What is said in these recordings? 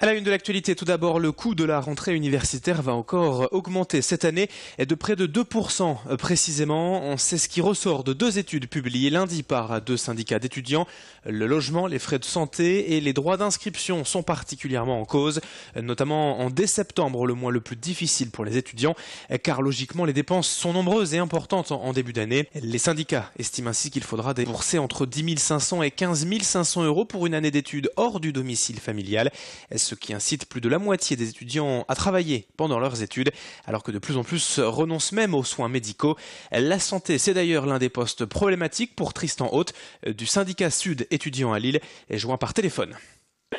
la une de l'actualité, tout d'abord, le coût de la rentrée universitaire va encore augmenter cette année de près de 2% précisément. C'est ce qui ressort de 2 études publiées lundi par 2 syndicats d'étudiants. Le logement, les frais de santé et les droits d'inscription sont particulièrement en cause, notamment en dès septembre, le mois le plus difficile pour les étudiants, car logiquement les dépenses sont nombreuses et importantes en début d'année. Les syndicats estiment ainsi qu'il faudra débourser entre 10 500 et 15 500 euros pour une année d'études hors du domicile familial, ce qui incite plus de la moitié des étudiants à travailler pendant leurs études, alors que de plus en plus renoncent même aux soins médicaux. La santé, c'est d'ailleurs l'un des postes problématiques pour Tristan Haute du syndicat Sud étudiant à Lille, joint par téléphone.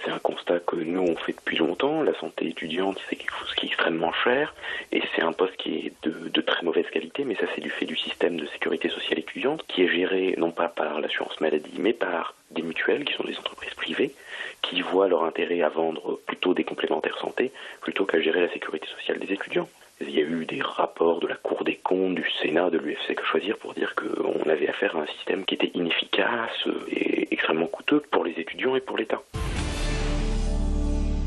C'est un constat que nous on fait depuis longtemps. La santé étudiante, c'est quelque chose qui est extrêmement cher et c'est un poste qui est de très mauvaise qualité, mais ça c'est du fait du système de sécurité sociale étudiante qui est géré non pas par l'assurance maladie mais par des mutuelles qui sont des entreprises privées qui voient leur intérêt à vendre plutôt des complémentaires santé plutôt qu'à gérer la sécurité sociale des étudiants. Il y a eu des rapports de la Cour des comptes, du Sénat, de l'UFC Que Choisir pour dire qu'on avait affaire à un système qui était inefficace et extrêmement coûteux pour les étudiants et pour l'État.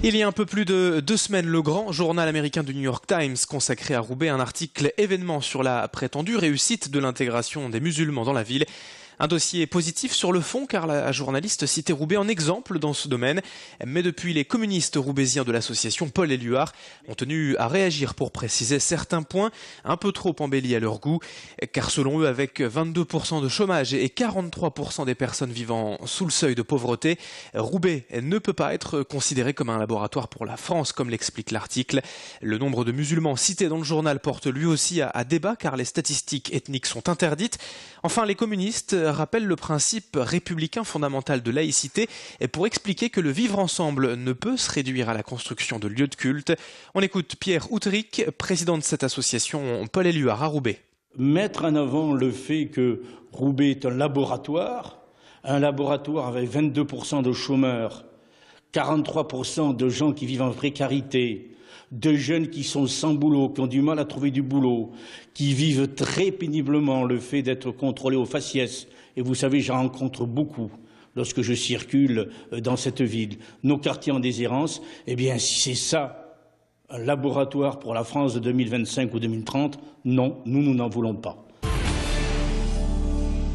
Il y a un peu plus de 2 semaines, le grand journal américain du New York Times consacrait à Roubaix un article événement sur la prétendue réussite de l'intégration des musulmans dans la ville. Un dossier positif sur le fond car la journaliste citait Roubaix en exemple dans ce domaine. Mais depuis, les communistes roubaisiens de l'association Paul Éluard ont tenu à réagir pour préciser certains points un peu trop embellis à leur goût. Car selon eux, avec 22% de chômage et 43% des personnes vivant sous le seuil de pauvreté, Roubaix ne peut pas être considéré comme un laboratoire pour la France, comme l'explique l'article. Le nombre de musulmans cités dans le journal porte lui aussi à débat car les statistiques ethniques sont interdites. Enfin, les communistes rappellent le principe républicain fondamental de laïcité pour expliquer que le vivre ensemble ne peut se réduire à la construction de lieux de culte. On écoute Pierre Outric, président de cette association Paul Éluard à Roubaix. Mettre en avant le fait que Roubaix est un laboratoire avec 22% de chômeurs, 43% de gens qui vivent en précarité, de jeunes qui sont sans boulot, qui ont du mal à trouver du boulot, qui vivent très péniblement le fait d'être contrôlés au faciès. Et vous savez, j'en rencontre beaucoup lorsque je circule dans cette ville. Nos quartiers en déshérence, eh bien, si c'est ça, un laboratoire pour la France de 2025 ou 2030, non, nous n'en voulons pas.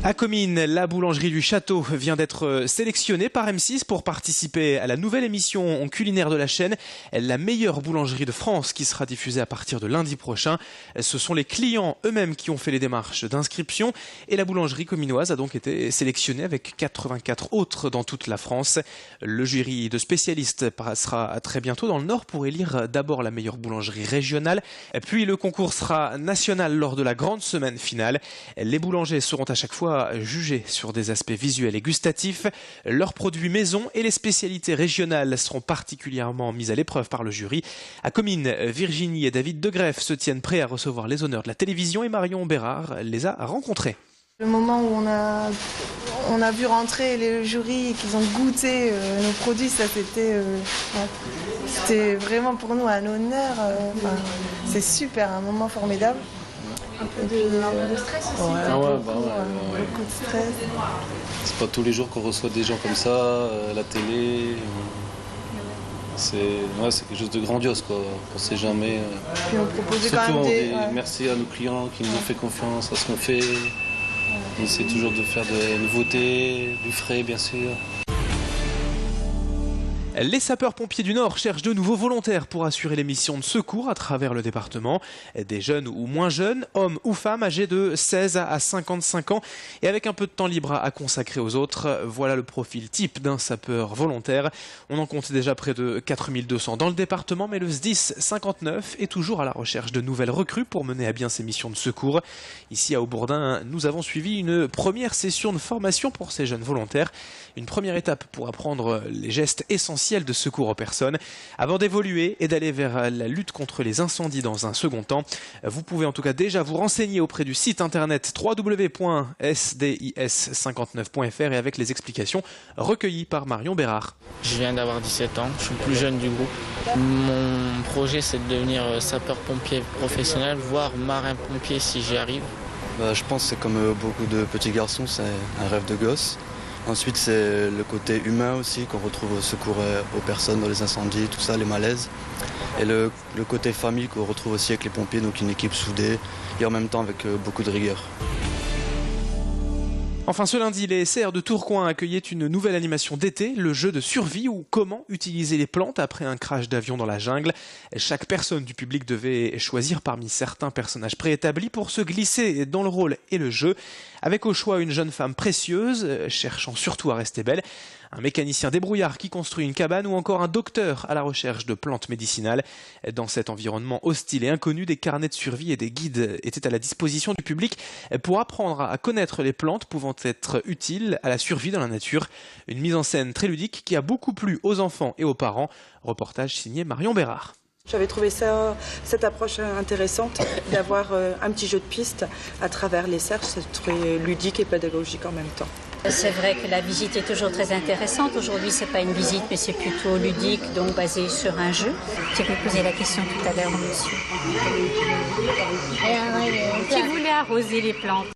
À Comines, la boulangerie du Château vient d'être sélectionnée par M6 pour participer à la nouvelle émission culinaire de la chaîne, la meilleure boulangerie de France, qui sera diffusée à partir de lundi prochain. Ce sont les clients eux-mêmes qui ont fait les démarches d'inscription et la boulangerie cominoise a donc été sélectionnée avec 84 autres dans toute la France. Le jury de spécialistes passera très bientôt dans le Nord pour élire d'abord la meilleure boulangerie régionale, puis le concours sera national lors de la grande semaine finale. Les boulangers seront à chaque fois jugés sur des aspects visuels et gustatifs. Leurs produits maison et les spécialités régionales seront particulièrement mises à l'épreuve par le jury. À Comines, Virginie et David Degreff se tiennent prêts à recevoir les honneurs de la télévision et Marion Bérard les a rencontrés. Le moment où on a vu rentrer les jurys et qu'ils ont goûté nos produits, ça c'était vraiment pour nous un honneur. C'est super, un moment formidable. Un peu de stress aussi. Beaucoup de stress. C'est pas tous les jours qu'on reçoit des gens comme ça, à la télé. C'est quelque chose de grandiose, quoi. On pensait jamais. Puis on proposait surtout quand même merci à nos clients qui nous ont fait confiance à ce qu'on fait. On essaie toujours de faire des nouveautés, du frais, bien sûr. Les sapeurs-pompiers du Nord cherchent de nouveaux volontaires pour assurer les missions de secours à travers le département. Des jeunes ou moins jeunes, hommes ou femmes âgés de 16 à 55 ans et avec un peu de temps libre à consacrer aux autres. Voilà le profil type d'un sapeur volontaire. On en compte déjà près de 4200 dans le département, mais le SDIS 59 est toujours à la recherche de nouvelles recrues pour mener à bien ces missions de secours. Ici à Aubourdin, nous avons suivi une première session de formation pour ces jeunes volontaires. Une première étape pour apprendre les gestes essentiels de secours aux personnes avant d'évoluer et d'aller vers la lutte contre les incendies dans un second temps. Vous pouvez en tout cas déjà vous renseigner auprès du site internet www.sdis59.fr et avec les explications recueillies par Marion Bérard. Je viens d'avoir 17 ans, je suis le plus jeune du groupe. Mon projet c'est de devenir sapeur-pompier professionnel, voire marin-pompier si j'y arrive. Je pense que c'est comme beaucoup de petits garçons, c'est un rêve de gosse. Ensuite, c'est le côté humain aussi, qu'on retrouve au secours aux personnes dans les incendies, tout ça, les malaises. Et le côté famille qu'on retrouve aussi avec les pompiers, donc une équipe soudée et en même temps avec beaucoup de rigueur. Enfin, ce lundi, les SR de Tourcoing accueillaient une nouvelle animation d'été, le jeu de survie ou comment utiliser les plantes après un crash d'avion dans la jungle. Chaque personne du public devait choisir parmi certains personnages préétablis pour se glisser dans le rôle et le jeu, avec au choix une jeune femme précieuse, cherchant surtout à rester belle, un mécanicien débrouillard qui construit une cabane ou encore un docteur à la recherche de plantes médicinales. Dans cet environnement hostile et inconnu, des carnets de survie et des guides étaient à la disposition du public pour apprendre à connaître les plantes pouvant être utiles à la survie dans la nature. Une mise en scène très ludique qui a beaucoup plu aux enfants et aux parents. Reportage signé Marion Bérard. J'avais trouvé cette approche intéressante d'avoir un petit jeu de piste à travers les cerfs. C'est très ludique et pédagogique en même temps. C'est vrai que la visite est toujours très intéressante. Aujourd'hui, c'est pas une visite, mais c'est plutôt ludique, donc basé sur un jeu. Tu peux poser la question tout à l'heure, monsieur. Qui voulait arroser les plantes?